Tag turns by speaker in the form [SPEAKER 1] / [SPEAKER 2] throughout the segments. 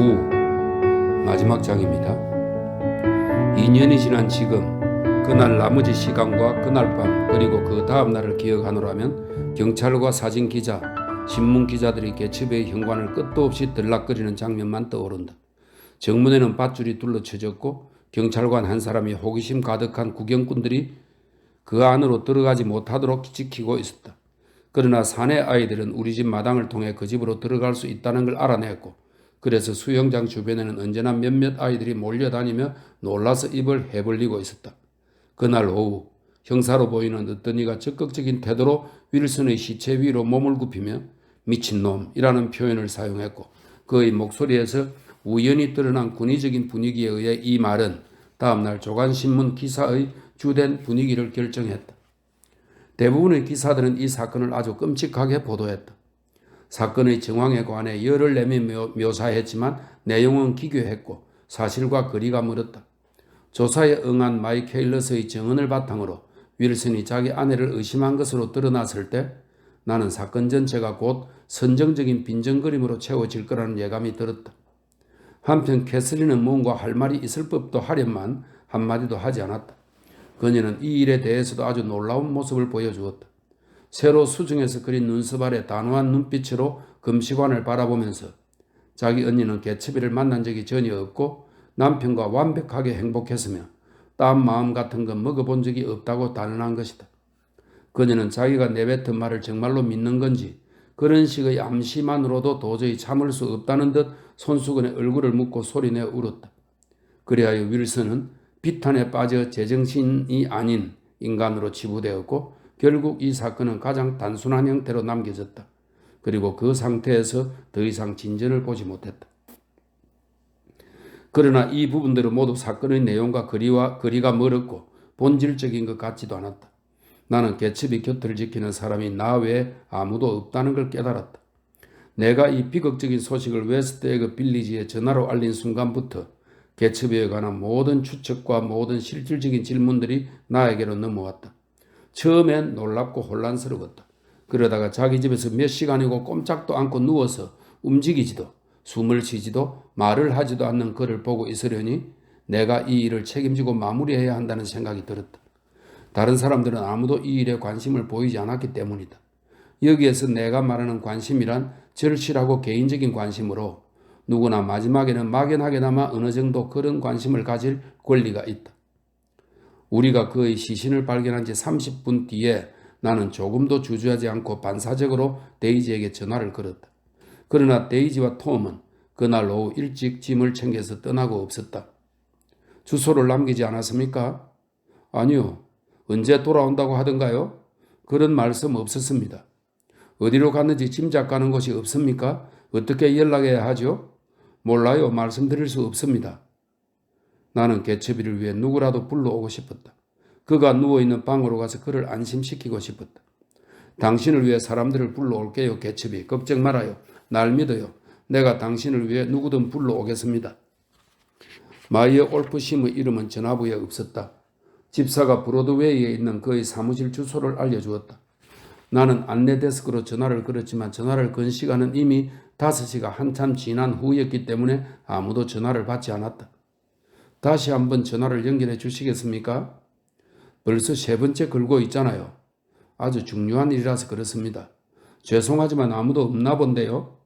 [SPEAKER 1] 9. 마지막 장입니다. 2년이 지난 지금 그날 나머지 시간과 그날 밤 그리고 그 다음 날을 기억하노라면 경찰과 사진기자, 신문기자들이 개츠베의 현관을 끝도 없이 들락거리는 장면만 떠오른다. 정문에는 밧줄이 둘러쳐졌고 경찰관 한 사람이 호기심 가득한 구경꾼들이 그 안으로 들어가지 못하도록 지키고 있었다. 그러나 사내 아이들은 우리 집 마당을 통해 그 집으로 들어갈 수 있다는 걸 알아냈고 그래서 수영장 주변에는 언제나 몇몇 아이들이 몰려다니며 놀라서 입을 해벌리고 있었다. 그날 오후 형사로 보이는 어떤 이가 적극적인 태도로 윌슨의 시체 위로 몸을 굽히며 미친놈이라는 표현을 사용했고 그의 목소리에서 우연히 드러난 군의적인 분위기에 의해 이 말은 다음날 조간신문 기사의 주된 분위기를 결정했다. 대부분의 기사들은 이 사건을 아주 끔찍하게 보도했다. 사건의 정황에 관해 열을 내며 묘사했지만 내용은 기괴했고 사실과 거리가 멀었다. 조사에 응한 마이케일러스의 증언을 바탕으로 윌슨이 자기 아내를 의심한 것으로 드러났을 때 나는 사건 전체가 곧 선정적인 빈정거림으로 채워질 거라는 예감이 들었다. 한편 캐슬린은 뭔가 할 말이 있을 법도 하련만 한마디도 하지 않았다. 그녀는 이 일에 대해서도 아주 놀라운 모습을 보여주었다. 새로 수정해서 그린 눈썹 아래 단호한 눈빛으로 금시관을 바라보면서 자기 언니는 개츠비를 만난 적이 전혀 없고 남편과 완벽하게 행복했으며 딴 마음 같은 건 먹어본 적이 없다고 단언한 것이다. 그녀는 자기가 내뱉은 말을 정말로 믿는 건지 그런 식의 암시만으로도 도저히 참을 수 없다는 듯 손수건에 얼굴을 묻고 소리내어 울었다. 그리하여 윌슨은 비탄에 빠져 제정신이 아닌 인간으로 치부되었고 결국 이 사건은 가장 단순한 형태로 남겨졌다. 그리고 그 상태에서 더 이상 진전을 보지 못했다. 그러나 이 부분들은 모두 사건의 내용과 거리가 멀었고 본질적인 것 같지도 않았다. 나는 개츠비 곁을 지키는 사람이 나 외에 아무도 없다는 걸 깨달았다. 내가 이 비극적인 소식을 웨스트에그 빌리지에 전화로 알린 순간부터 개츠비에 관한 모든 추측과 모든 실질적인 질문들이 나에게로 넘어왔다. 처음엔 놀랍고 혼란스러웠다. 그러다가 자기 집에서 몇 시간이고 꼼짝도 않고 누워서 움직이지도 숨을 쉬지도 말을 하지도 않는 그를 보고 있으려니 내가 이 일을 책임지고 마무리해야 한다는 생각이 들었다. 다른 사람들은 아무도 이 일에 관심을 보이지 않았기 때문이다. 여기에서 내가 말하는 관심이란 절실하고 개인적인 관심으로 누구나 마지막에는 막연하게나마 어느 정도 그런 관심을 가질 권리가 있다. 우리가 그의 시신을 발견한 지 30분 뒤에 나는 조금도 주저하지 않고 반사적으로 데이지에게 전화를 걸었다. 그러나 데이지와 톰은 그날 오후 일찍 짐을 챙겨서 떠나고 없었다. 주소를 남기지 않았습니까? 아니요. 언제 돌아온다고 하던가요? 그런 말씀 없었습니다. 어디로 갔는지 짐작 가는 곳이 없습니까? 어떻게 연락해야 하죠? 몰라요. 말씀드릴 수 없습니다. 나는 개츠비를 위해 누구라도 불러오고 싶었다. 그가 누워있는 방으로 가서 그를 안심시키고 싶었다. 당신을 위해 사람들을 불러올게요. 개츠비. 걱정 말아요. 날 믿어요. 내가 당신을 위해 누구든 불러오겠습니다. 마이어 올프심의 이름은 전화부에 없었다. 집사가 브로드웨이에 있는 그의 사무실 주소를 알려주었다. 나는 안내 데스크로 전화를 걸었지만 전화를 건 시간은 이미 5시가 한참 지난 후였기 때문에 아무도 전화를 받지 않았다. 다시 한번 전화를 연결해 주시겠습니까? 벌써 3번째 걸고 있잖아요. 아주 중요한 일이라서 그렇습니다. 죄송하지만 아무도 없나 본데요.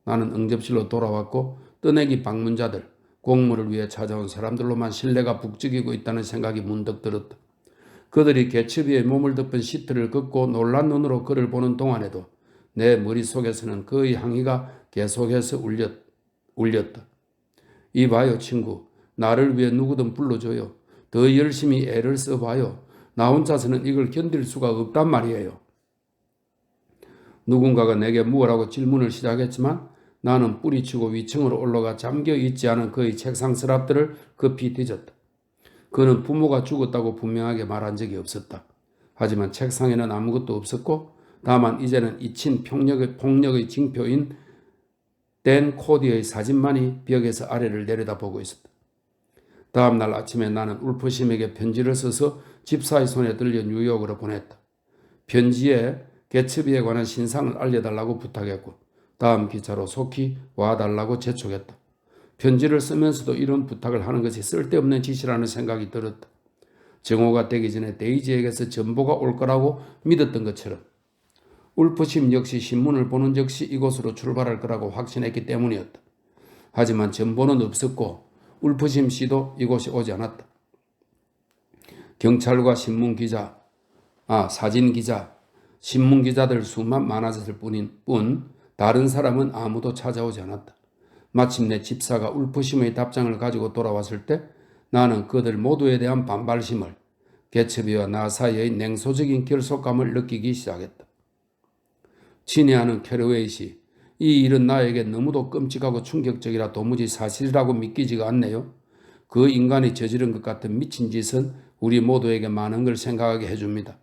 [SPEAKER 1] 나는 응접실로 돌아왔고 떠내기 방문자들, 공무를 위해 찾아온 사람들로만 신뢰가 북적이고 있다는 생각이 문득 들었다. 그들이 개츠비의 몸을 덮은 시트를 걷고 놀란 눈으로 그를 보는 동안에도 내 머릿속에서는 그의 항의가 계속해서 울렸다. 이봐요 친구. 나를 위해 누구든 불러줘요. 더 열심히 애를 써봐요. 나 혼자서는 이걸 견딜 수가 없단 말이에요. 누군가가 내게 무엇라고 질문을 시작했지만 나는 뿌리치고 위층으로 올라가 잠겨있지 않은 그의 책상 서랍들을 급히 뒤졌다. 그는 부모가 죽었다고 분명하게 말한 적이 없었다. 하지만 책상에는 아무것도 없었고 다만 이제는 잊힌 폭력의 징표인 댄 코디의 사진만이 벽에서 아래를 내려다보고 있었다. 다음 날 아침에 나는 울프심에게 편지를 써서 집사의 손에 들려 뉴욕으로 보냈다. 편지에 개츠비에 관한 신상을 알려달라고 부탁했고 다음 기차로 속히 와달라고 재촉했다. 편지를 쓰면서도 이런 부탁을 하는 것이 쓸데없는 짓이라는 생각이 들었다. 정오가 되기 전에 데이지에게서 전보가 올 거라고 믿었던 것처럼 울프심 역시 신문을 보는 즉시 이곳으로 출발할 거라고 확신했기 때문이었다. 하지만 전보는 없었고 울프심 씨도 이곳에 오지 않았다. 경찰과 신문기자, 사진기자, 신문기자들 수만 많아졌을 뿐 다른 사람은 아무도 찾아오지 않았다. 마침내 집사가 울프심의 답장을 가지고 돌아왔을 때 나는 그들 모두에 대한 반발심을, 개츠비와 나 사이의 냉소적인 결속감을 느끼기 시작했다. 친애하는 캐러웨이 씨, 이 일은 나에게 너무도 끔찍하고 충격적이라 도무지 사실이라고 믿기지가 않네요. 그 인간이 저지른 것 같은 미친 짓은 우리 모두에게 많은 걸 생각하게 해줍니다.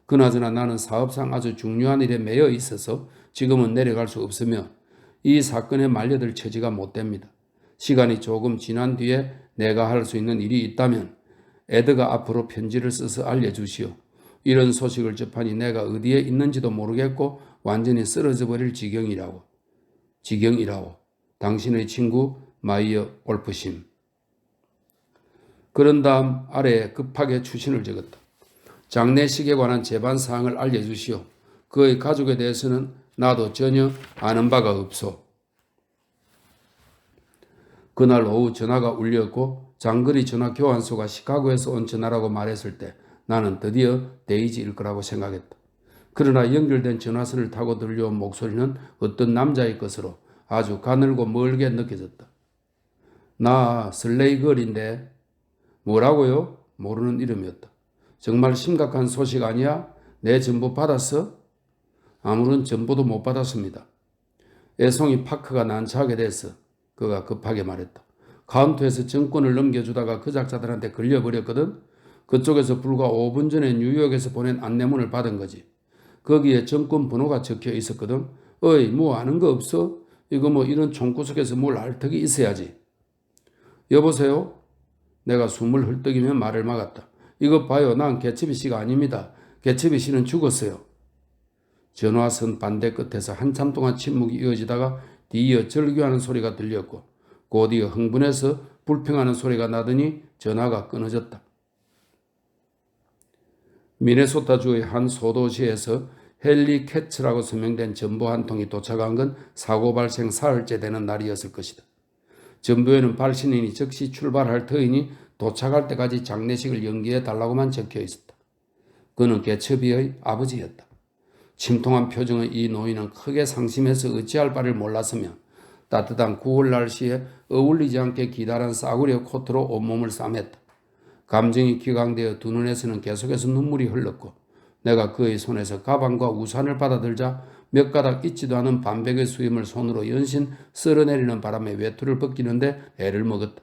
[SPEAKER 1] 그나저나 나는 사업상 아주 중요한 일에 매여 있어서 지금은 내려갈 수 없으며 이 사건에 말려들 처지가 못 됩니다. 시간이 조금 지난 뒤에 내가 할 수 있는 일이 있다면 에드가 앞으로 편지를 써서 알려주시오. 이런 소식을 접하니 내가 어디에 있는지도 모르겠고 완전히 쓰러져 버릴 지경이라고. 당신의 친구 마이어 올프심. 그런 다음 아래에 급하게 추신을 적었다. 장례식에 관한 재반 사항을 알려주시오. 그의 가족에 대해서는 나도 전혀 아는 바가 없소. 그날 오후 전화가 울렸고 장거리 전화 교환소가 시카고에서 온 전화라고 말했을 때 나는 드디어 데이지일 거라고 생각했다. 그러나 연결된 전화선을 타고 들려온 목소리는 어떤 남자의 것으로 아주 가늘고 멀게 느껴졌다. 나 슬레이걸인데. 뭐라고요? 모르는 이름이었다. 정말 심각한 소식 아니야? 내 전보 받았어? 아무런 전보도 못 받았습니다. 애송이 파크가 난처하게 됐어. 그가 급하게 말했다. 카운트에서 정권을 넘겨주다가 그 작자들한테 걸려버렸거든. 그쪽에서 불과 5분 전에 뉴욕에서 보낸 안내문을 받은 거지. 거기에 정권 번호가 적혀 있었거든. 어이, 뭐 아는 거 없어? 이거 뭐 이런 총구석에서 뭘 알 턱이 있어야지. 여보세요? 내가 숨을 헐떡이며 말을 막았다. 이것 봐요. 난 개츠비 씨가 아닙니다. 개츠비 씨는 죽었어요. 전화선 반대 끝에서 한참 동안 침묵이 이어지다가 뒤이어 절규하는 소리가 들렸고 곧이어 흥분해서 불평하는 소리가 나더니 전화가 끊어졌다. 미네소타주의 한 소도시에서 헨리 캐츠라고 서명된 전보 한 통이 도착한 건 사고 발생 사흘째 되는 날이었을 것이다. 전보에는 발신인이 즉시 출발할 터이니 도착할 때까지 장례식을 연기해 달라고만 적혀 있었다. 그는 개츠비의 아버지였다. 침통한 표정의 이 노인은 크게 상심해서 어찌할 바를 몰랐으며 따뜻한 9월 날씨에 어울리지 않게 기다란 싸구려 코트로 온몸을 싸맸다. 감정이 기강되어 두 눈에서는 계속해서 눈물이 흘렀고 내가 그의 손에서 가방과 우산을 받아들자 몇 가닥 있지도 않은 반백의 수염을 손으로 연신 쓸어내리는 바람에 외투를 벗기는데 애를 먹었다.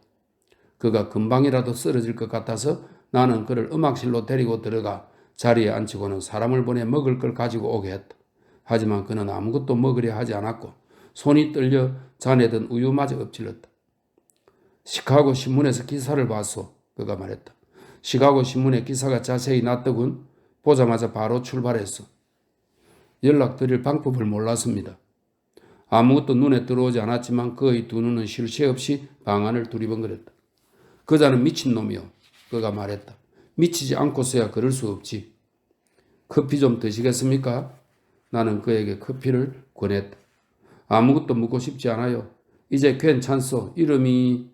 [SPEAKER 1] 그가 금방이라도 쓰러질 것 같아서 나는 그를 음악실로 데리고 들어가 자리에 앉히고는 사람을 보내 먹을 걸 가지고 오게 했다. 하지만 그는 아무것도 먹으려 하지 않았고 손이 떨려 잔에 든 우유마저 엎질렀다. 시카고 신문에서 기사를 봤소. 그가 말했다. 시카고 신문에 기사가 자세히 났더군. 보자마자 바로 출발했어. 연락드릴 방법을 몰랐습니다. 아무것도 눈에 들어오지 않았지만 그의 두 눈은 쉴 새 없이 방안을 두리번거렸다. 그자는 미친놈이요. 그가 말했다. 미치지 않고서야 그럴 수 없지. 커피 좀 드시겠습니까? 나는 그에게 커피를 권했다. 아무것도 묻고 싶지 않아요. 이제 괜찮소. 이름이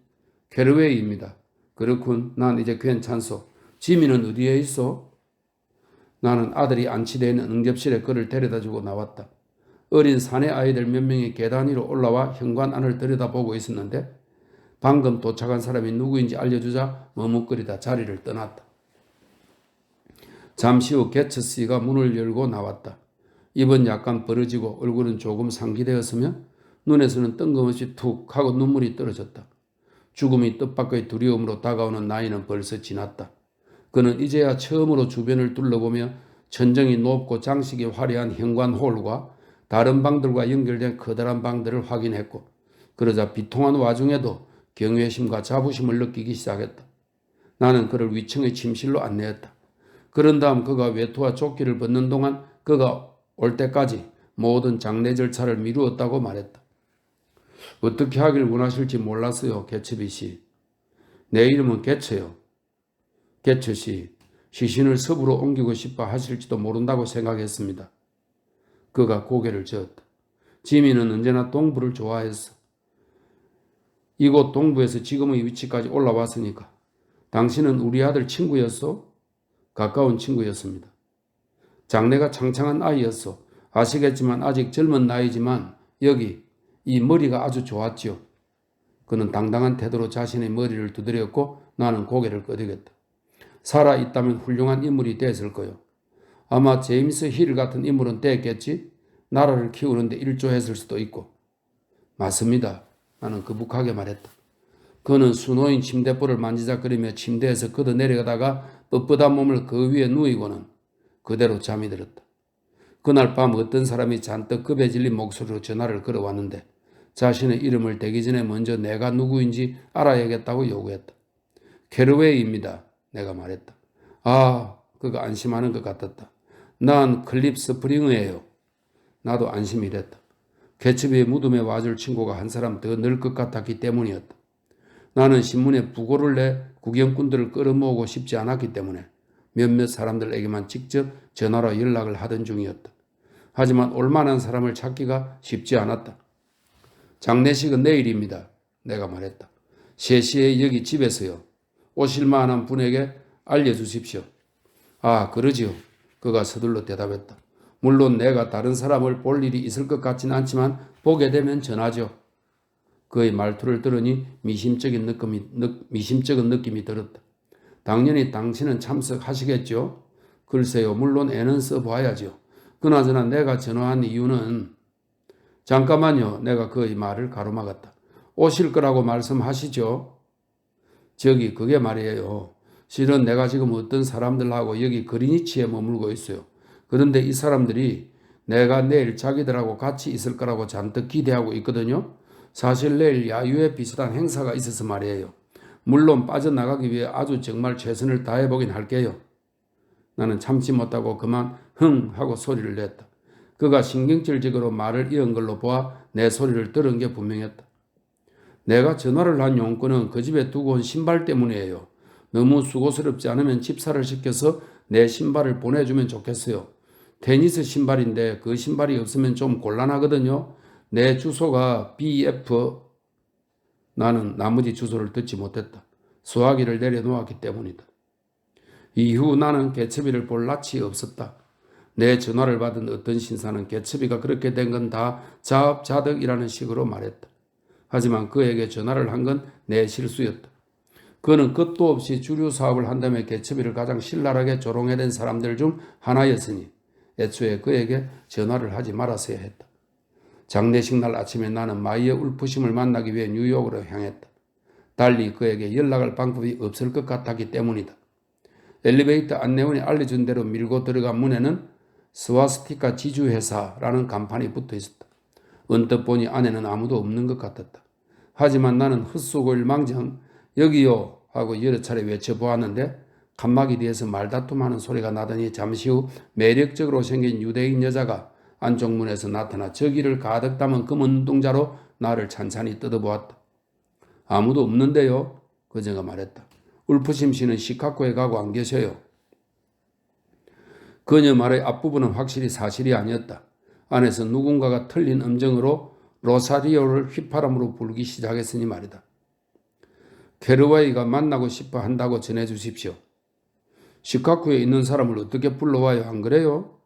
[SPEAKER 1] 캐러웨이입니다. 그렇군. 난 이제 괜찮소. 지미는 어디에 있어? 나는 아들이 안치되어 있는 응접실에 그를 데려다주고 나왔다. 어린 사내 아이들 몇 명이 계단 위로 올라와 현관 안을 들여다보고 있었는데 방금 도착한 사람이 누구인지 알려주자 머뭇거리다 자리를 떠났다. 잠시 후 개츠씨가 문을 열고 나왔다. 입은 약간 벌어지고 얼굴은 조금 상기되었으며 눈에서는 뜬금없이 툭 하고 눈물이 떨어졌다. 죽음이 뜻밖의 두려움으로 다가오는 나이는 벌써 지났다. 그는 이제야 처음으로 주변을 둘러보며 천정이 높고 장식이 화려한 현관홀과 다른 방들과 연결된 커다란 방들을 확인했고 그러자 비통한 와중에도 경외심과 자부심을 느끼기 시작했다. 나는 그를 위층의 침실로 안내했다. 그런 다음 그가 외투와 조끼를 벗는 동안 그가 올 때까지 모든 장례 절차를 미루었다고 말했다. 어떻게 하길 원하실지 몰랐어요. 개츠비 씨. 내 이름은 개츠요. 개츠 씨. 시신을 섭으로 옮기고 싶어 하실지도 모른다고 생각했습니다. 그가 고개를 저었다. 지미는 언제나 동부를 좋아했어. 이곳 동부에서 지금의 위치까지 올라왔으니까. 당신은 우리 아들 친구였어? 가까운 친구였습니다. 장래가 창창한 아이였어. 아시겠지만 아직 젊은 나이지만 여기 이 머리가 아주 좋았지요. 그는 당당한 태도로 자신의 머리를 두드렸고 나는 고개를 끄덕였다. 살아있다면 훌륭한 인물이 됐을 거요. 아마 제임스 힐 같은 인물은 됐겠지? 나라를 키우는데 일조했을 수도 있고. 맞습니다. 나는 거북하게 말했다. 그는 수놓인 침대볼을 만지작거리며 침대에서 걷어내려가다가 뻣뻣한 몸을 그 위에 누이고는 그대로 잠이 들었다. 그날 밤 어떤 사람이 잔뜩 급해 질린 목소리로 전화를 걸어왔는데 자신의 이름을 대기 전에 먼저 내가 누구인지 알아야겠다고 요구했다. 캐러웨이입니다. 내가 말했다. 아, 그가 안심하는 것 같았다. 난 클립 스프링이에요. 나도 안심이랬다. 개츠비의 무덤에 와줄 친구가 한 사람 더 늘 것 같았기 때문이었다. 나는 신문에 부고를 내 구경꾼들을 끌어모으고 싶지 않았기 때문에 몇몇 사람들에게만 직접 전화로 연락을 하던 중이었다. 하지만 올만한 사람을 찾기가 쉽지 않았다. 장례식은 내일입니다. 내가 말했다. 3시에 여기 집에서요. 오실 만한 분에게 알려주십시오. 아, 그러지요. 그가 서둘러 대답했다. 물론 내가 다른 사람을 볼 일이 있을 것 같진 않지만 보게 되면 전하죠. 그의 말투를 들으니 미심쩍은 느낌이 들었다. 당연히 당신은 참석하시겠죠? 글쎄요. 물론 애는 써봐야죠. 그나저나 내가 전화한 이유는 잠깐만요. 내가 그의 말을 가로막았다. 오실 거라고 말씀하시죠? 저기 그게 말이에요. 실은 내가 지금 어떤 사람들하고 여기 그리니치에 머물고 있어요. 그런데 이 사람들이 내가 내일 자기들하고 같이 있을 거라고 잔뜩 기대하고 있거든요. 사실 내일 야유회 비슷한 행사가 있어서 말이에요. 물론 빠져나가기 위해 아주 정말 최선을 다해보긴 할게요. 나는 참지 못하고 그만 흥 하고 소리를 냈다. 그가 신경질적으로 말을 이은 걸로 보아 내 소리를 들은 게 분명했다. 내가 전화를 한 용건은 그 집에 두고 온 신발 때문이에요. 너무 수고스럽지 않으면 집사를 시켜서 내 신발을 보내주면 좋겠어요. 테니스 신발인데 그 신발이 없으면 좀 곤란하거든요. 내 주소가 BF. 나는 나머지 주소를 듣지 못했다. 수화기를 내려놓았기 때문이다. 이후 나는 개츠비를 볼 낯이 없었다. 내 전화를 받은 어떤 신사는 개츠비가 그렇게 된 건 다 자업자득이라는 식으로 말했다. 하지만 그에게 전화를 한 건 내 실수였다. 그는 끝도 없이 주류 사업을 한다며 개츠비를 가장 신랄하게 조롱해댄 사람들 중 하나였으니 애초에 그에게 전화를 하지 말았어야 했다. 장례식 날 아침에 나는 마이어 울프심을 만나기 위해 뉴욕으로 향했다. 달리 그에게 연락할 방법이 없을 것 같았기 때문이다. 엘리베이터 안내원이 알려준 대로 밀고 들어간 문에는 스와스티카 지주회사라는 간판이 붙어 있었다. 언뜻 보니 안에는 아무도 없는 것 같았다. 하지만 나는 헛수고 일망정 여기요 하고 여러 차례 외쳐보았는데 칸막이 뒤에서 말다툼하는 소리가 나더니 잠시 후 매력적으로 생긴 유대인 여자가 안쪽 문에서 나타나 저기를 가득 담은 검은 눈동자로 나를 찬찬히 뜯어보았다. 아무도 없는데요? 그녀가 말했다. 울프심 씨는 시카고에 가고 안 계셔요. 그녀 말의 앞부분은 확실히 사실이 아니었다. 안에서 누군가가 틀린 음정으로 로사리오를 휘파람으로 불기 시작했으니 말이다. 캐러웨이가 만나고 싶어 한다고 전해주십시오. 시카고에 있는 사람을 어떻게 불러와요? 안 그래요?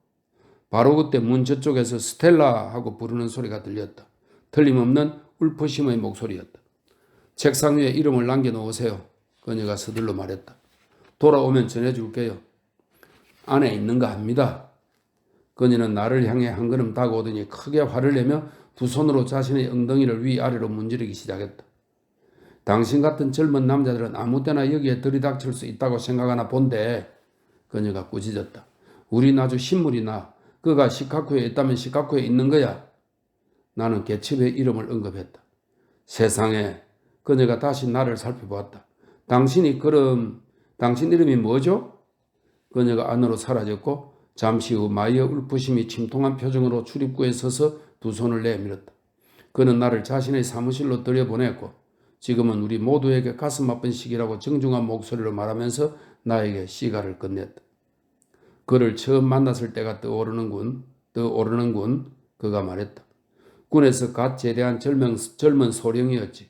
[SPEAKER 1] 바로 그때 문 저쪽에서 스텔라 하고 부르는 소리가 들렸다. 틀림없는 울프심의 목소리였다. 책상 위에 이름을 남겨놓으세요. 그녀가 서둘러 말했다. 돌아오면 전해줄게요. 안에 있는가 합니다. 그녀는 나를 향해 한 걸음 다가오더니 크게 화를 내며 두 손으로 자신의 엉덩이를 위아래로 문지르기 시작했다. 당신 같은 젊은 남자들은 아무 때나 여기에 들이닥칠 수 있다고 생각하나 본데. 그녀가 꾸짖었다. 우린 아주 신물이나 그가 시카고에 있다면 시카고에 있는 거야. 나는 개츠비의 이름을 언급했다. 세상에. 그녀가 다시 나를 살펴보았다. 당신 이름이 뭐죠? 그녀가 안으로 사라졌고 잠시 후 마이어 울프심이 침통한 표정으로 출입구에 서서 두 손을 내밀었다. 그는 나를 자신의 사무실로 들여보냈고 지금은 우리 모두에게 가슴 아픈 시기라고 정중한 목소리로 말하면서 나에게 시가를 건넸다. 그를 처음 만났을 때가 떠오르는군. 그가 말했다. 군에서 갓 제대한 젊은 소령이었지.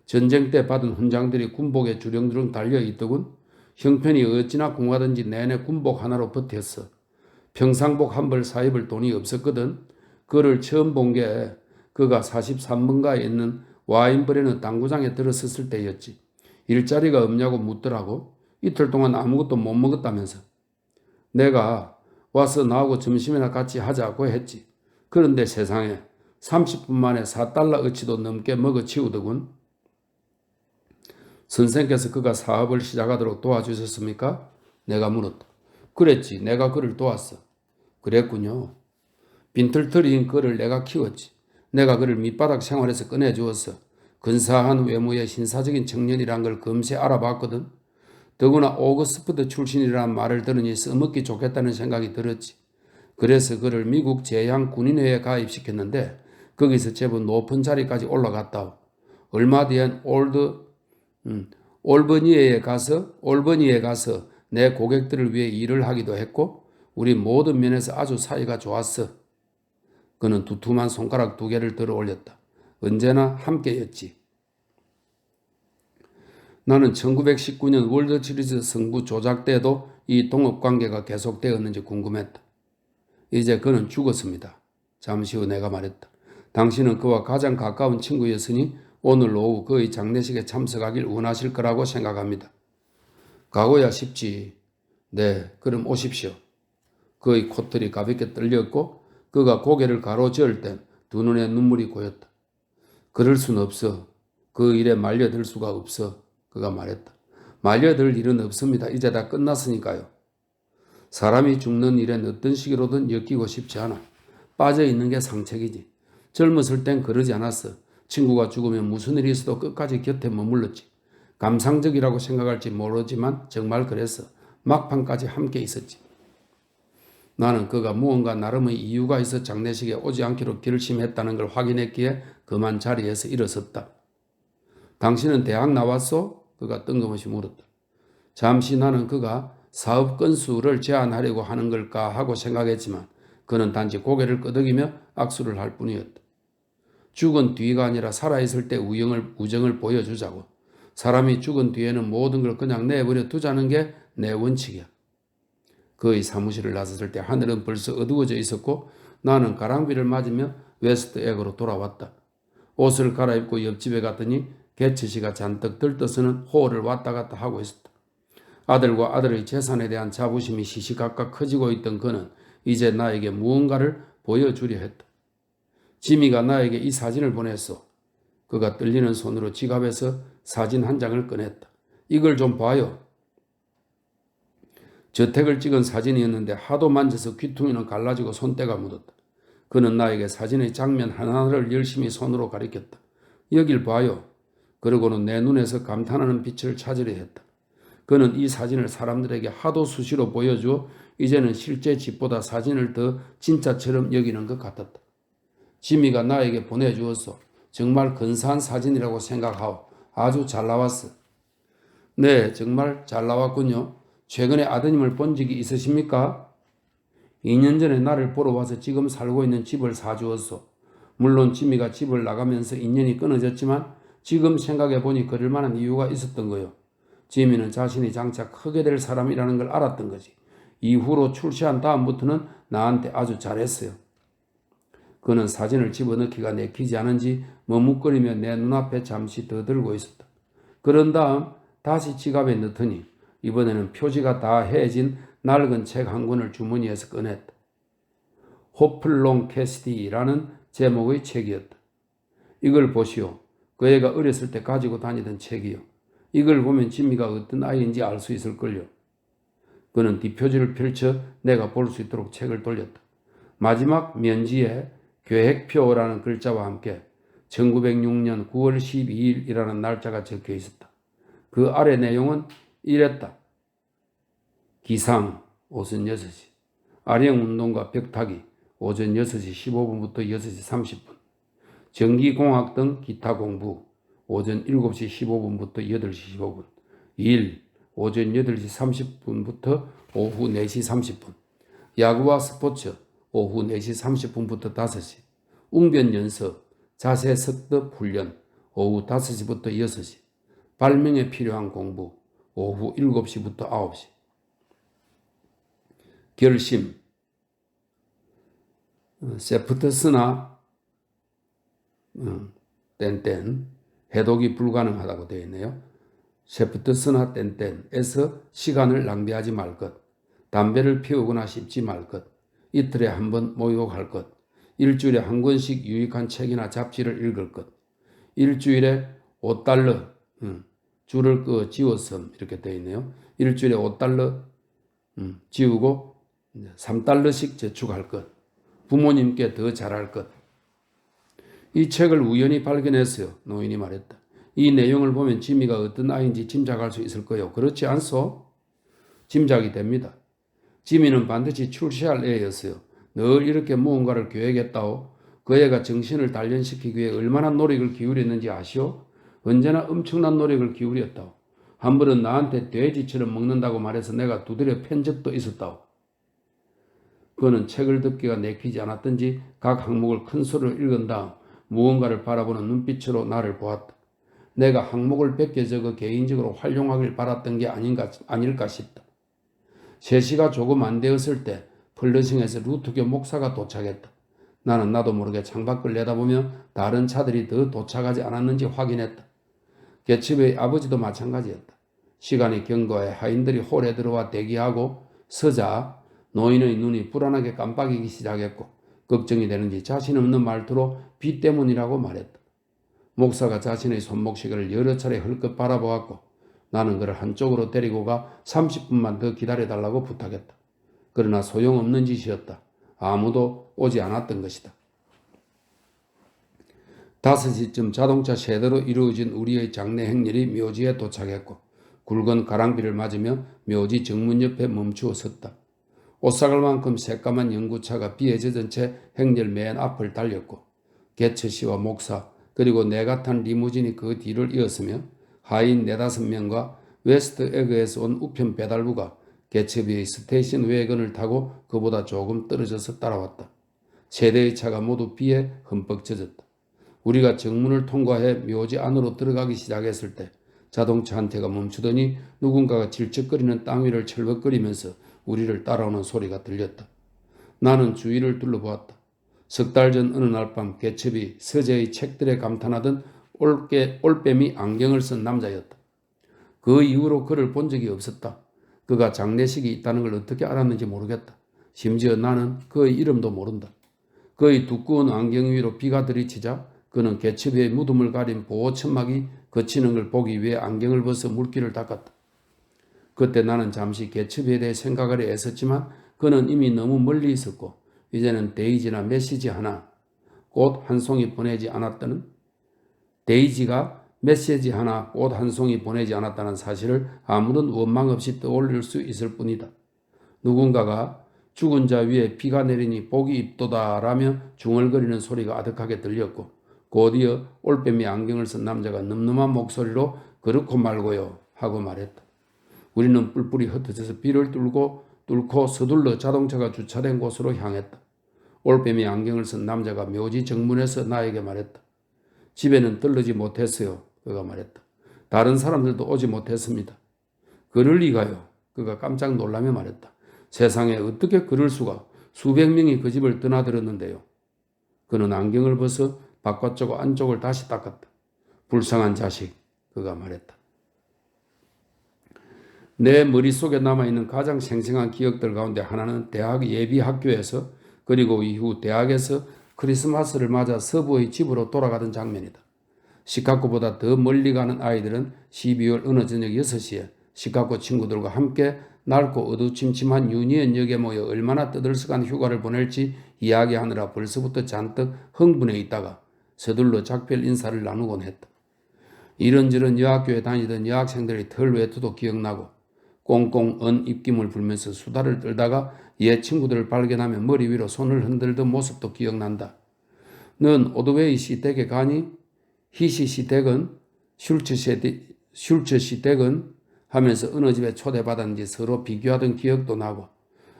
[SPEAKER 1] 전쟁 때 받은 훈장들이 군복에 주렁주렁 달려있더군. 형편이 어찌나 궁하든지 내내 군복 하나로 버텼어. 평상복 한 벌 사입을 돈이 없었거든. 그를 처음 본 게 그가 43번가에 있는 와인브레는 당구장에 들어섰을 때였지. 일자리가 없냐고 묻더라고. 이틀 동안 아무것도 못 먹었다면서. 내가 와서 나하고 점심이나 같이 하자고 했지. 그런데 세상에 30분 만에 4달러 어치도 넘게 먹어치우더군. 선생께서 그가 사업을 시작하도록 도와주셨습니까? 내가 물었다. 그랬지. 내가 그를 도왔어. 그랬군요. 빈털터리인 그를 내가 키웠지. 내가 그를 밑바닥 생활에서 꺼내주었어. 근사한 외모의 신사적인 청년이란 걸 금세 알아봤거든. 더구나 오거스프드 출신이라는 말을 들으니 써먹기 좋겠다는 생각이 들었지. 그래서 그를 미국 제향 군인회에 가입시켰는데 거기서 제법 높은 자리까지 올라갔다. 얼마 뒤엔 올버니에 가서 내 고객들을 위해 일을 하기도 했고 우리 모든 면에서 아주 사이가 좋았어. 그는 두툼한 손가락 두 개를 들어 올렸다. 언제나 함께였지. 나는 1919년 월드시리즈 승부 조작 때도 이 동업관계가 계속되었는지 궁금했다. 이제 그는 죽었습니다. 잠시 후 내가 말했다. 당신은 그와 가장 가까운 친구였으니 오늘 오후 그의 장례식에 참석하길 원하실 거라고 생각합니다. 가고야 싶지. 네, 그럼 오십시오. 그의 콧털이 가볍게 떨렸고 그가 고개를 가로저을 땐 두 눈에 눈물이 고였다. 그럴 순 없어. 그 일에 말려들 수가 없어. 그가 말했다. 말려들 일은 없습니다. 이제 다 끝났으니까요. 사람이 죽는 일엔 어떤 식으로든 엮이고 싶지 않아. 빠져있는 게 상책이지. 젊었을 땐 그러지 않았어. 친구가 죽으면 무슨 일이 있어도 끝까지 곁에 머물렀지. 감상적이라고 생각할지 모르지만 정말 그랬어. 막판까지 함께 있었지. 나는 그가 무언가 나름의 이유가 있어 장례식에 오지 않기로 결심했다는 걸 확인했기에 그만 자리에서 일어섰다. 당신은 대학 나왔소? 그가 뜬금없이 물었다. 잠시 나는 그가 사업 건수를 제한하려고 하는 걸까 하고 생각했지만 그는 단지 고개를 끄덕이며 악수를 할 뿐이었다. 죽은 뒤가 아니라 살아있을 때 우정을 보여주자고. 사람이 죽은 뒤에는 모든 걸 그냥 내버려 두자는 게 내 원칙이야. 그의 사무실을 나섰을 때 하늘은 벌써 어두워져 있었고 나는 가랑비를 맞으며 웨스트에그로 돌아왔다. 옷을 갈아입고 옆집에 갔더니 개치씨가 잔뜩 들떠서는 호를 왔다 갔다 하고 있었다. 아들과 아들의 재산에 대한 자부심이 시시각각 커지고 있던 그는 이제 나에게 무언가를 보여주려 했다. 지미가 나에게 이 사진을 보냈어. 그가 떨리는 손으로 지갑에서 사진 한 장을 꺼냈다. 이걸 좀 봐요. 저택을 찍은 사진이었는데 하도 만져서 귀퉁이는 갈라지고 손때가 묻었다. 그는 나에게 사진의 장면 하나하나를 열심히 손으로 가리켰다. 여길 봐요. 그러고는 내 눈에서 감탄하는 빛을 찾으려 했다. 그는 이 사진을 사람들에게 하도 수시로 보여주어 이제는 실제 집보다 사진을 더 진짜처럼 여기는 것 같았다. 지미가 나에게 보내주었어. 정말 근사한 사진이라고 생각하오. 아주 잘 나왔어. 네, 정말 잘 나왔군요. 최근에 아드님을 본 적이 있으십니까? 2년 전에 나를 보러 와서 지금 살고 있는 집을 사주었소. 물론 지미가 집을 나가면서 인연이 끊어졌지만 지금 생각해보니 그럴 만한 이유가 있었던 거요. 지미는 자신이 장차 크게 될 사람이라는 걸 알았던 거지. 이후로 출시한 다음부터는 나한테 아주 잘했어요. 그는 사진을 집어넣기가 내키지 않은지 머뭇거리며 내 눈앞에 잠시 더 들고 있었다. 그런 다음 다시 지갑에 넣더니 이번에는 표지가 다 해진 낡은 책 한 권을 주머니에서 꺼냈다. 호플롱 캐시디라는 제목의 책이었다. 이걸 보시오. 그 애가 어렸을 때 가지고 다니던 책이요. 이걸 보면 지미가 어떤 아이인지 알 수 있을걸요. 그는 뒷표지를 펼쳐 내가 볼 수 있도록 책을 돌렸다. 마지막 면지에 계획표라는 글자와 함께 1906년 9월 12일이라는 날짜가 적혀 있었다. 그 아래 내용은 이랬다. 기상, 56시. 아령운동과 벽타기 오전 6시 15분부터 6시 30분, 전기공학 등 기타 공부 오전 7시 15분부터 8시 15분, 일 오전 8시 30분부터 오후 4시 30분, 야구와 스포츠 오후 4시 30분부터 5시, 웅변 연습, 자세 습득 훈련 오후 5시부터 6시, 발명에 필요한 공부 오후 7시부터 9시, 결심, 세프트스나 땡땡 해독이 불가능하다고 되어 있네요. 세프트스나 땡땡에서 시간을 낭비하지 말 것, 담배를 피우거나 씹지 말 것, 이틀에 한 번 목욕할 것, 일주일에 한 권씩 유익한 책이나 잡지를 읽을 것, 일주일에 5달러, 줄을 끄어 지웠음 이렇게 되어 있네요. 일주일에 5달러 지우고 3달러씩 저축할 것, 부모님께 더 잘할 것. 이 책을 우연히 발견했어요. 노인이 말했다. 이 내용을 보면 지미가 어떤 아이인지 짐작할 수 있을 거요. 그렇지 않소? 짐작이 됩니다. 지미는 반드시 출세할 애였어요. 늘 이렇게 무언가를 계획했다오. 그 애가 정신을 단련시키기 위해 얼마나 노력을 기울였는지 아시오? 언제나 엄청난 노력을 기울였다오. 한 번은 나한테 돼지처럼 먹는다고 말해서 내가 두드려 팬 적도 있었다오. 그는 책을 듣기가 내키지 않았던지 각 항목을 큰 소리로 읽은 다음 무언가를 바라보는 눈빛으로 나를 보았다. 내가 항목을 베껴 적어 개인적으로 활용하길 바랐던 게 아닐까 싶다. 3시가 조금 안 되었을 때 플러싱에서 루트교 목사가 도착했다. 나는 나도 모르게 창밖을 내다보며 다른 차들이 더 도착하지 않았는지 확인했다. 개츠의 아버지도 마찬가지였다. 시간이 경과해 하인들이 홀에 들어와 대기하고 서자 노인의 눈이 불안하게 깜빡이기 시작했고 걱정이 되는지 자신 없는 말투로 비 때문이라고 말했다. 목사가 자신의 손목시계를 여러 차례 헐끗 바라보았고 나는 그를 한쪽으로 데리고 가 30분만 더 기다려달라고 부탁했다. 그러나 소용없는 짓이었다. 아무도 오지 않았던 것이다. 5시쯤 자동차 세대로 이루어진 우리의 장례 행렬이 묘지에 도착했고 굵은 가랑비를 맞으며 묘지 정문 옆에 멈추어 섰다. 옷삭을 만큼 새까만 연구차가 비에 젖은 채 행렬 맨 앞을 달렸고 개처 씨와 목사 그리고 내가 탄 리무진이 그 뒤를 이었으며 하인 4-5명과 웨스트 에그에서 온 우편 배달부가 개처비의 스테이션 웨건을 타고 그보다 조금 떨어져서 따라왔다. 세 대의 차가 모두 비에 흠뻑 젖었다. 우리가 정문을 통과해 묘지 안으로 들어가기 시작했을 때 자동차 한 대가 멈추더니 누군가가 질척거리는 땅 위를 철벅거리면서 우리를 따라오는 소리가 들렸다. 나는 주위를 둘러보았다. 3달 전 어느 날 밤 개첩이 서재의 책들에 감탄하던 올빼미 안경을 쓴 남자였다. 그 이후로 그를 본 적이 없었다. 그가 장례식이 있다는 걸 어떻게 알았는지 모르겠다. 심지어 나는 그의 이름도 모른다. 그의 두꺼운 안경 위로 비가 들이치자 그는 개첩의 무덤을 가린 보호 천막이 거치는 걸 보기 위해 안경을 벗어 물기를 닦았다. 그때 나는 잠시 개첩에 대해 생각을 애썼지만 그는 이미 너무 멀리 있었고 이제는 데이지나 메시지 하나, 꽃 한 송이 보내지 않았다는 데이지가 메시지 하나, 꽃 한 송이 보내지 않았다는 사실을 아무런 원망 없이 떠올릴 수 있을 뿐이다. 누군가가 죽은 자 위에 비가 내리니 복이 입도다라며 중얼거리는 소리가 아득하게 들렸고 곧이어 올빼미 안경을 쓴 남자가 늠름한 목소리로 그렇고 말고요 하고 말했다. 우리는 뿔뿔이 흩어져서 비를 뚫고 서둘러 자동차가 주차된 곳으로 향했다. 올빼미 안경을 쓴 남자가 묘지 정문에서 나에게 말했다. 집에는 들르지 못했어요. 그가 말했다. 다른 사람들도 오지 못했습니다. 그럴 리가요. 그가 깜짝 놀라며 말했다. 세상에 어떻게 그럴 수가. 수백 명이 그 집을 드나들었는데요. 그는 안경을 벗어 바깥쪽 안쪽을 다시 닦았다. 불쌍한 자식. 그가 말했다. 내 머릿속에 남아있는 가장 생생한 기억들 가운데 하나는 대학 예비학교에서 그리고 이후 대학에서 크리스마스를 맞아 서부의 집으로 돌아가던 장면이다. 시카고보다 더 멀리 가는 아이들은 12월 어느 저녁 6시에 시카고 친구들과 함께 낡고 어두침침한 유니언 역에 모여 얼마나 떠들썩한 휴가를 보낼지 이야기하느라 벌써부터 잔뜩 흥분해 있다가 서둘러 작별 인사를 나누곤 했다. 이런저런 여학교에 다니던 여학생들의 털 외투도 기억나고 꽁꽁 언 입김을 불면서 수다를 떨다가 옛 친구들을 발견하면 머리 위로 손을 흔들던 모습도 기억난다. 넌 오드웨이 씨 댁에 가니? 히시 씨 댁은? 슐츠 씨 댁은? 하면서 어느 집에 초대받았는지 서로 비교하던 기억도 나고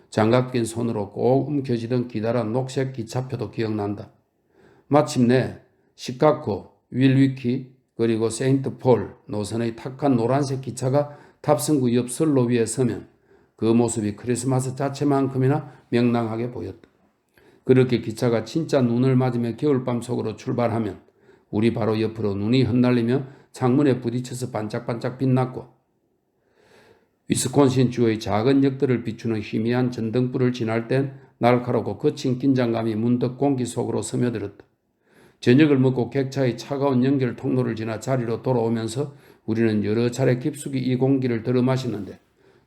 [SPEAKER 1] 장갑 낀 손으로 꼭 움켜쥐던 기다란 녹색 기차표도 기억난다. 마침내 시카고, 윌위키, 그리고 세인트폴 노선의 탁한 노란색 기차가 탑승구 옆 선로 위에 서면 그 모습이 크리스마스 자체만큼이나 명랑하게 보였다. 그렇게 기차가 진짜 눈을 맞으며 겨울밤 속으로 출발하면 우리 바로 옆으로 눈이 흩날리며 창문에 부딪혀서 반짝반짝 빛났고 위스콘신 주의 작은 역들을 비추는 희미한 전등불을 지날 땐 날카롭고 거친 긴장감이 문득 공기 속으로 스며들었다. 저녁을 먹고 객차의 차가운 연결 통로를 지나 자리로 돌아오면서 우리는 여러 차례 깊숙이 이 공기를 들어마시는데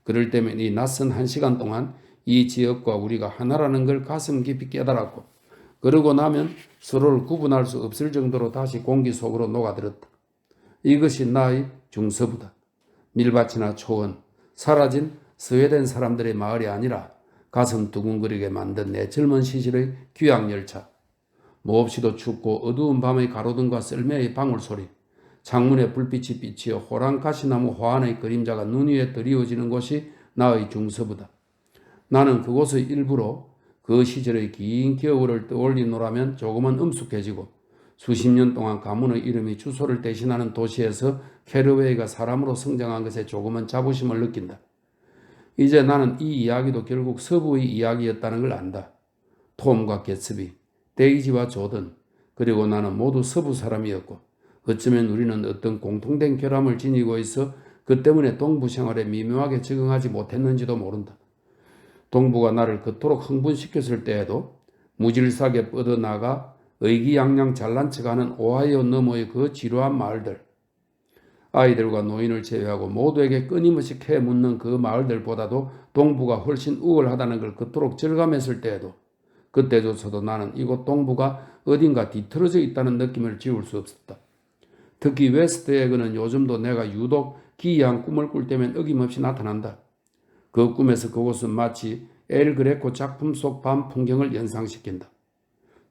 [SPEAKER 1] 그럴 때면 이 낯선 1시간 동안 이 지역과 우리가 하나라는 걸 가슴 깊이 깨달았고 그러고 나면 서로를 구분할 수 없을 정도로 다시 공기 속으로 녹아들었다. 이것이 나의 중서부다. 밀밭이나 초원, 사라진 스웨덴 사람들의 마을이 아니라 가슴 두근거리게 만든 내 젊은 시절의 귀향열차. 몹시도 춥고 어두운 밤의 가로등과 썰매의 방울소리, 창문에 불빛이 비치어 호랑가시나무 화환의 그림자가 눈 위에 드리워지는 곳이 나의 중서부다. 나는 그곳의 일부로 그 시절의 긴 겨울을 떠올리노라면 조금은 엄숙해지고 수십 년 동안 가문의 이름이 주소를 대신하는 도시에서 캐러웨이가 사람으로 성장한 것에 조금은 자부심을 느낀다. 이제 나는 이 이야기도 결국 서부의 이야기였다는 걸 안다. 톰과 개츠비, 데이지와 조던, 그리고 나는 모두 서부 사람이었고 어쩌면 우리는 어떤 공통된 결함을 지니고 있어 그 때문에 동부 생활에 미묘하게 적응하지 못했는지도 모른다. 동부가 나를 그토록 흥분시켰을 때에도 무질서하게 뻗어나가 의기양양 잘난 척하는 오하이오 너머의 그 지루한 마을들, 아이들과 노인을 제외하고 모두에게 끊임없이 캐묻는 그 마을들보다도 동부가 훨씬 우월하다는 걸 그토록 절감했을 때에도 그때조차도 나는 이곳 동부가 어딘가 뒤틀어져 있다는 느낌을 지울 수 없었다. 특히 웨스트에그는 요즘도 내가 유독 기이한 꿈을 꿀 때면 어김없이 나타난다. 그 꿈에서 그곳은 마치 엘 그레코 작품 속 밤 풍경을 연상시킨다.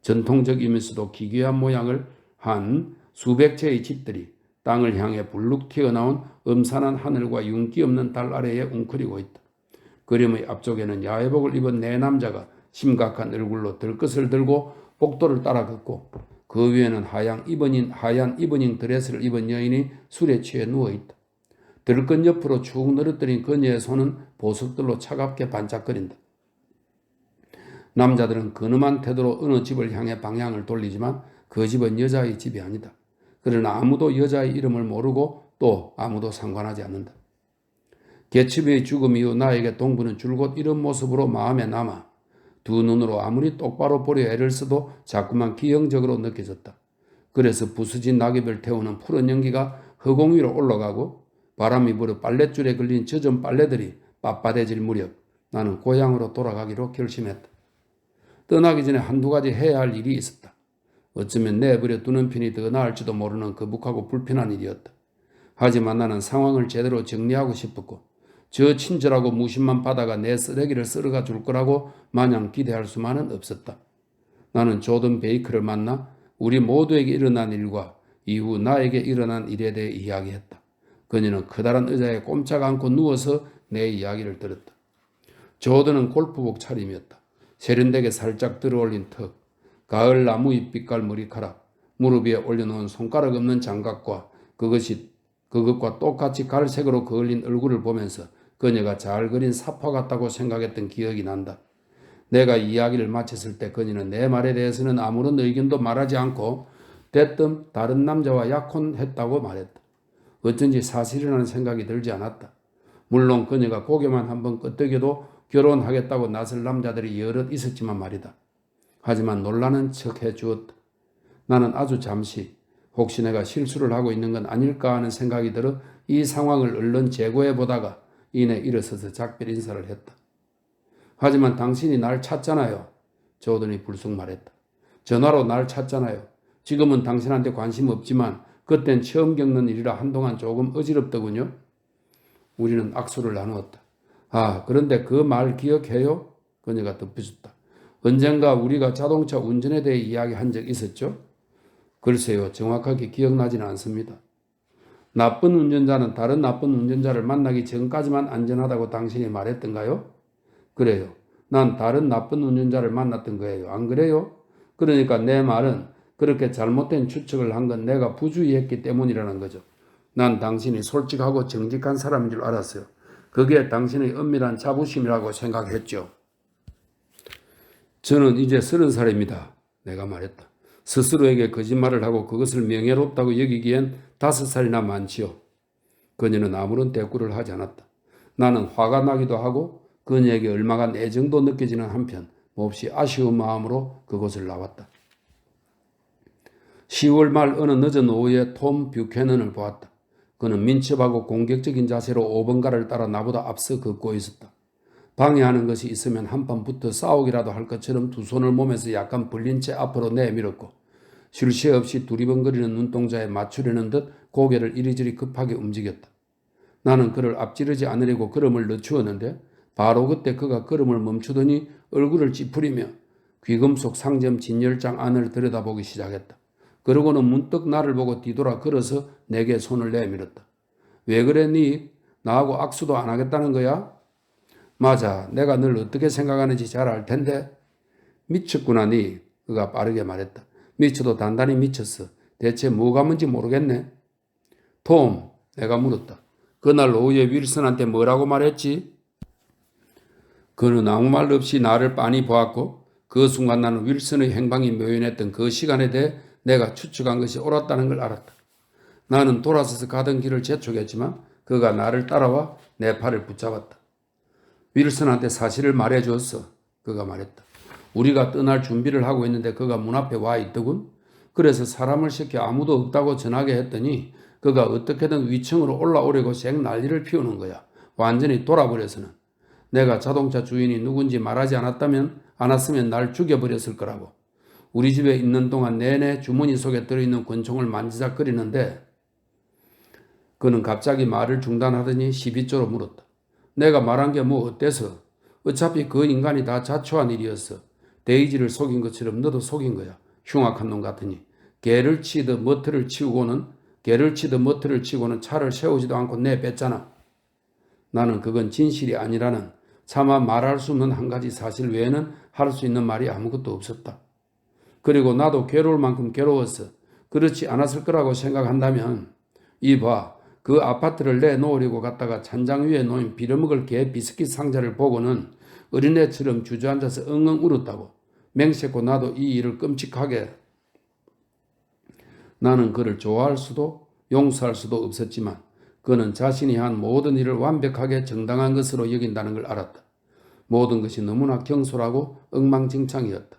[SPEAKER 1] 전통적이면서도 기괴한 모양을 한 수백 채의 집들이 땅을 향해 불룩 튀어나온 음산한 하늘과 윤기 없는 달 아래에 웅크리고 있다. 그림의 앞쪽에는 야외복을 입은 네 남자가 심각한 얼굴로 들것을 들고 복도를 따라 걷고 그 위에는 하얀 이브닝 드레스를 입은 여인이 술에 취해 누워있다. 들것 옆으로 축 늘어뜨린 그녀의 손은 보석들로 차갑게 반짝거린다. 남자들은 근엄한 태도로 어느 집을 향해 방향을 돌리지만 그 집은 여자의 집이 아니다. 그러나 아무도 여자의 이름을 모르고 또 아무도 상관하지 않는다. 개츠비의 죽음 이후 나에게 동부는 줄곧 이런 모습으로 마음에 남아 두 눈으로 아무리 똑바로 보려 애를 써도 자꾸만 기형적으로 느껴졌다. 그래서 부스진 낙엽을 태우는 푸른 연기가 허공 위로 올라가고 바람이 불어 빨랫줄에 걸린 젖은 빨래들이 빳빳해질 무렵 나는 고향으로 돌아가기로 결심했다. 떠나기 전에 한두 가지 해야 할 일이 있었다. 어쩌면 내버려 두는 편이 더 나을지도 모르는 거북하고 불편한 일이었다. 하지만 나는 상황을 제대로 정리하고 싶었고 저 친절하고 무심한 바다가 내 쓰레기를 썰어가 줄 거라고 마냥 기대할 수만은 없었다. 나는 조던 베이커를 만나 우리 모두에게 일어난 일과 이후 나에게 일어난 일에 대해 이야기했다. 그녀는 커다란 의자에 꼼짝 않고 누워서 내 이야기를 들었다. 조던은 골프복 차림이었다. 세련되게 살짝 들어올린 턱, 가을 나무잎 빛깔 머리카락, 무릎 위에 올려놓은 손가락 없는 장갑과 그것과 똑같이 갈색으로 그을린 얼굴을 보면서 그녀가 잘 그린 사파 같다고 생각했던 기억이 난다. 내가 이야기를 마쳤을 때 그녀는 내 말에 대해서는 아무런 의견도 말하지 않고 대뜸 다른 남자와 약혼했다고 말했다. 어쩐지 사실이라는 생각이 들지 않았다. 물론 그녀가 고개만 한번 끄덕여도 결혼하겠다고 나설 남자들이 여럿 있었지만 말이다. 하지만 놀라는 척 해주었다. 나는 아주 잠시 혹시 내가 실수를 하고 있는 건 아닐까 하는 생각이 들어 이 상황을 얼른 재고해보다가 이내 일어서서 작별 인사를 했다. 하지만 당신이 날 찾잖아요. 조던이 불쑥 말했다. 전화로 날 찾잖아요. 지금은 당신한테 관심 없지만 그땐 처음 겪는 일이라 한동안 조금 어지럽더군요. 우리는 악수를 나누었다. 아, 그런데 그 말 기억해요? 그녀가 덧붙였다. 언젠가 우리가 자동차 운전에 대해 이야기한 적 있었죠? 글쎄요. 정확하게 기억나지는 않습니다. 나쁜 운전자는 다른 나쁜 운전자를 만나기 전까지만 안전하다고 당신이 말했던가요? 그래요. 난 다른 나쁜 운전자를 만났던 거예요. 안 그래요? 그러니까 내 말은 그렇게 잘못된 추측을 한 건 내가 부주의했기 때문이라는 거죠. 난 당신이 솔직하고 정직한 사람인 줄 알았어요. 그게 당신의 은밀한 자부심이라고 생각했죠. 저는 이제 30살입니다. 내가 말했다. 스스로에게 거짓말을 하고 그것을 명예롭다고 여기기엔 5살이나 많지요. 그녀는 아무런 대꾸를 하지 않았다. 나는 화가 나기도 하고 그녀에게 얼마가 애정도 느껴지는 한편 몹시 아쉬운 마음으로 그곳을 나왔다. 10월 말 어느 늦은 오후에 톰 뷰캐넌을 보았다. 그는 민첩하고 공격적인 자세로 5번가를 따라 나보다 앞서 걷고 있었다. 방해하는 것이 있으면 한판 붙어 싸우기라도 할 것처럼 두 손을 몸에서 약간 벌린 채 앞으로 내밀었고 쉴 새 없이 두리번거리는 눈동자에 맞추려는 듯 고개를 이리저리 급하게 움직였다. 나는 그를 앞지르지 않으려고 걸음을 늦추었는데 바로 그때 그가 걸음을 멈추더니 얼굴을 찌푸리며 귀금속 상점 진열장 안을 들여다보기 시작했다. 그러고는 문득 나를 보고 뒤돌아 걸어서 내게 손을 내밀었다. 왜 그래 니? 나하고 악수도 안 하겠다는 거야? 맞아. 내가 널 어떻게 생각하는지 잘 알 텐데. 미쳤구나 니. 그가 빠르게 말했다. 미쳐도 단단히 미쳤어. 대체 뭐가 뭔지 모르겠네. 톰, 내가 물었다. 그날 오후에 윌슨한테 뭐라고 말했지? 그는 아무 말 없이 나를 빤히 보았고 그 순간 나는 윌슨의 행방이 묘연했던 그 시간에 대해 내가 추측한 것이 옳았다는 걸 알았다. 나는 돌아서서 가던 길을 재촉했지만 그가 나를 따라와 내 팔을 붙잡았다. 윌슨한테 사실을 말해주었어. 그가 말했다. 우리가 떠날 준비를 하고 있는데 그가 문 앞에 와 있더군. 그래서 사람을 시켜 아무도 없다고 전하게 했더니 그가 어떻게든 위층으로 올라오려고 생 난리를 피우는 거야. 완전히 돌아버려서는. 내가 자동차 주인이 누군지 말하지 않았으면 날 죽여버렸을 거라고. 우리 집에 있는 동안 내내 주머니 속에 들어있는 권총을 만지작거리는데 그는 갑자기 말을 중단하더니 시비조로 물었다. 내가 말한 게 뭐 어때서? 어차피 그 인간이 다 자초한 일이었어. 데이지를 속인 것처럼 너도 속인 거야. 흉악한 놈 같으니. 개를 치듯 머트를 치고는 차를 세우지도 않고 내뺐잖아. 나는 그건 진실이 아니라는 차마 말할 수 없는 한 가지 사실 외에는 할 수 있는 말이 아무것도 없었다. 그리고 나도 괴로울 만큼 괴로웠어. 그렇지 않았을 거라고 생각한다면 이봐. 그 아파트를 내놓으려고 갔다가 찬장 위에 놓인 빌어먹을 개 비스킷 상자를 보고는 어린애처럼 주저앉아서 엉엉 울었다고. 맹세코 나도 이 일을 끔찍하게. 나는 그를 좋아할 수도 용서할 수도 없었지만 그는 자신이 한 모든 일을 완벽하게 정당한 것으로 여긴다는 걸 알았다. 모든 것이 너무나 경솔하고 엉망진창이었다.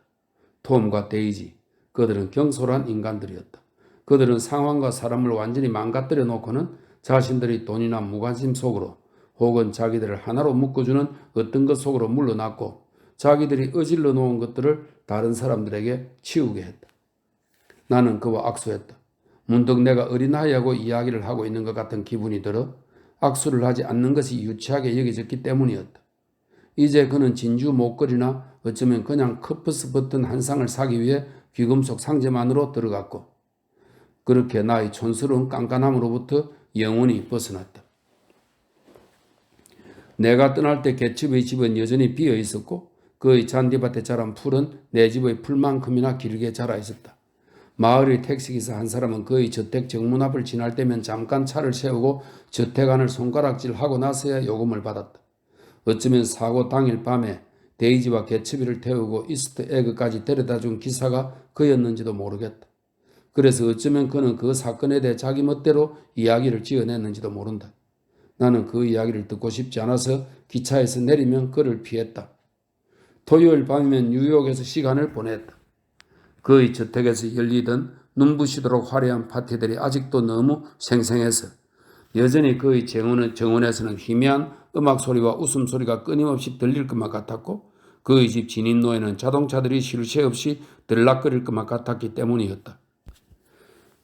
[SPEAKER 1] 톰과 데이지, 그들은 경솔한 인간들이었다. 그들은 상황과 사람을 완전히 망가뜨려 놓고는 자신들이 돈이나 무관심 속으로 혹은 자기들을 하나로 묶어주는 어떤 것 속으로 물러났고 자기들이 어질러 놓은 것들을 다른 사람들에게 치우게 했다. 나는 그와 악수했다. 문득 내가 어린아이하고 이야기를 하고 있는 것 같은 기분이 들어 악수를 하지 않는 것이 유치하게 여겨졌기 때문이었다. 이제 그는 진주 목걸이나 어쩌면 그냥 커프스 버튼 한 쌍을 사기 위해 귀금속 상점 안으로 들어갔고 그렇게 나의 촌스러운 깐깐함으로부터 영원히 벗어났다. 내가 떠날 때 개츠의 집은 여전히 비어 있었고 그의 잔디밭에 자란 풀은 내 집의 풀만큼이나 길게 자라 있었다. 마을의 택시기사 한 사람은 그의 저택 정문 앞을 지날 때면 잠깐 차를 세우고 저택 안을 손가락질하고 나서야 요금을 받았다. 어쩌면 사고 당일 밤에 데이지와 개츠비를 태우고 이스트 에그까지 데려다준 기사가 그였는지도 모르겠다. 그래서 어쩌면 그는 그 사건에 대해 자기 멋대로 이야기를 지어냈는지도 모른다. 나는 그 이야기를 듣고 싶지 않아서 기차에서 내리면 그를 피했다. 토요일 밤이면 뉴욕에서 시간을 보냈다. 그의 저택에서 열리던 눈부시도록 화려한 파티들이 아직도 너무 생생해서 여전히 그의 정원에서는 희미한 음악 소리와 웃음소리가 끊임없이 들릴 것만 같았고 그의 집 진입로에는 자동차들이 쉴 새 없이 들락거릴 것만 같았기 때문이었다.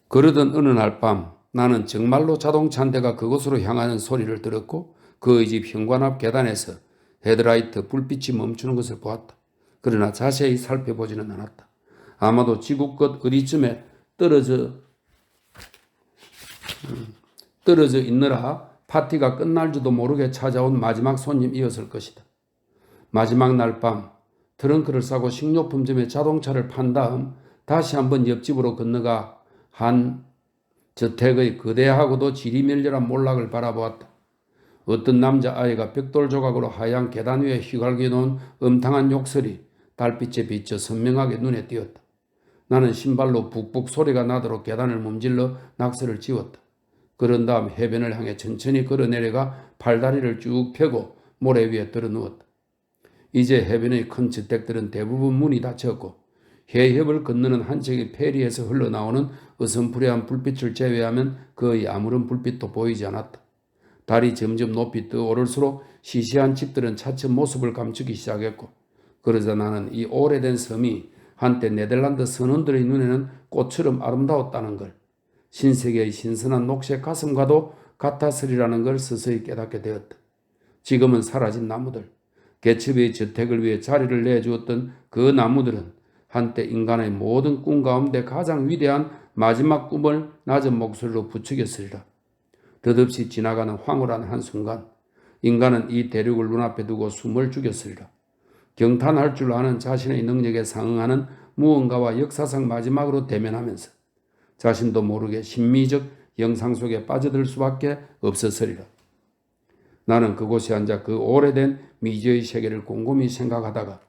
[SPEAKER 1] 그러던 어느 날 밤 나는 정말로 자동차 한 대가 그곳으로 향하는 소리를 들었고 그의 집 현관 앞 계단에서 헤드라이트 불빛이 멈추는 것을 보았다. 그러나 자세히 살펴보지는 않았다. 아마도 지구 끝 어디쯤에 떨어져 있느라 파티가 끝날 줄도 모르게 찾아온 마지막 손님이었을 것이다. 마지막 날 밤 트렁크를 싸고 식료품점에 자동차를 판 다음 다시 한번 옆집으로 건너가 한 저택의 거대하고도 지리멸렬한 몰락을 바라보았다. 어떤 남자아이가 벽돌 조각으로 하얀 계단 위에 휘갈겨 놓은 음탕한 욕설이 달빛에 비쳐 선명하게 눈에 띄었다. 나는 신발로 북북 소리가 나도록 계단을 문질러 낙서를 지웠다. 그런 다음 해변을 향해 천천히 걸어내려가 팔다리를 쭉 펴고 모래 위에 들어누웠다. 이제 해변의 큰 저택들은 대부분 문이 닫혔고 해협을 건너는 한 척의 페리에서 흘러나오는 어슴푸레한 불빛을 제외하면 거의 아무런 불빛도 보이지 않았다. 달이 점점 높이 떠오를수록 시시한 집들은 차츰 모습을 감추기 시작했고, 그러자 나는 이 오래된 섬이 한때 네덜란드 선원들의 눈에는 꽃처럼 아름다웠다는 걸, 신세계의 신선한 녹색 가슴과도 같았으리라는 걸 서서히 깨닫게 되었다. 지금은 사라진 나무들, 개츠비의 저택을 위해 자리를 내주었던 그 나무들은 한때 인간의 모든 꿈 가운데 가장 위대한 마지막 꿈을 낮은 목소리로 부추겼으리라. 덧없이 지나가는 황홀한 한순간 인간은 이 대륙을 눈앞에 두고 숨을 죽였으리라. 경탄할 줄 아는 자신의 능력에 상응하는 무언가와 역사상 마지막으로 대면하면서 자신도 모르게 심미적 영상 속에 빠져들 수밖에 없었으리라. 나는 그곳에 앉아 그 오래된 미지의 세계를 곰곰이 생각하다가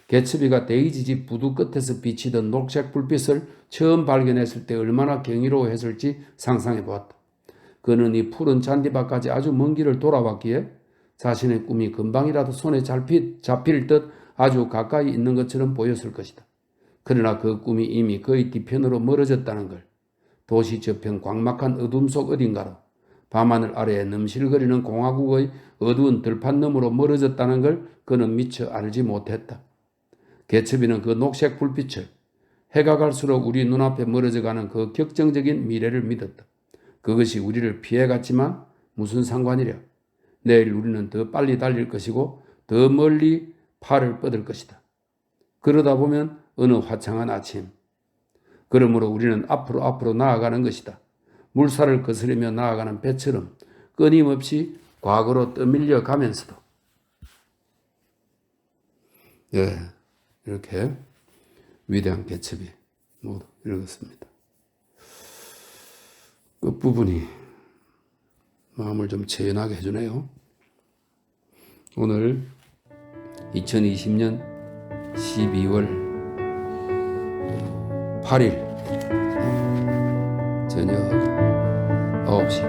[SPEAKER 1] 개츠비가 데이지 집 부두 끝에서 비치던 녹색 불빛을 처음 발견했을 때 얼마나 경이로워했을지 상상해 보았다. 그는 이 푸른 잔디밭까지 아주 먼 길을 돌아왔기에 자신의 꿈이 금방이라도 손에 잡힐 듯 아주 가까이 있는 것처럼 보였을 것이다. 그러나 그 꿈이 이미 그의 뒤편으로 멀어졌다는 걸, 도시 저편 광막한 어둠 속 어딘가로 밤하늘 아래에 넘실거리는 공화국의 어두운 들판 너머로 멀어졌다는 걸 그는 미처 알지 못했다. 개츠비는 그 녹색 불빛을 해가 갈수록 우리 눈앞에 멀어져가는 그 격정적인 미래를 믿었다. 그것이 우리를 피해갔지만 무슨 상관이랴. 내일 우리는 더 빨리 달릴 것이고 더 멀리 팔을 뻗을 것이다. 그러다 보면 어느 화창한 아침, 그러므로 우리는 앞으로 나아가는 것이다. 물살을 거스르며 나아가는 배처럼 끊임없이 과거로 떠밀려 가면서도. 이렇게 위대한 개츠비 모두 읽었습니다. 끝부분이 마음을 좀 채연하게 해주네요. 오늘 2020년 12월 8일 저녁 9시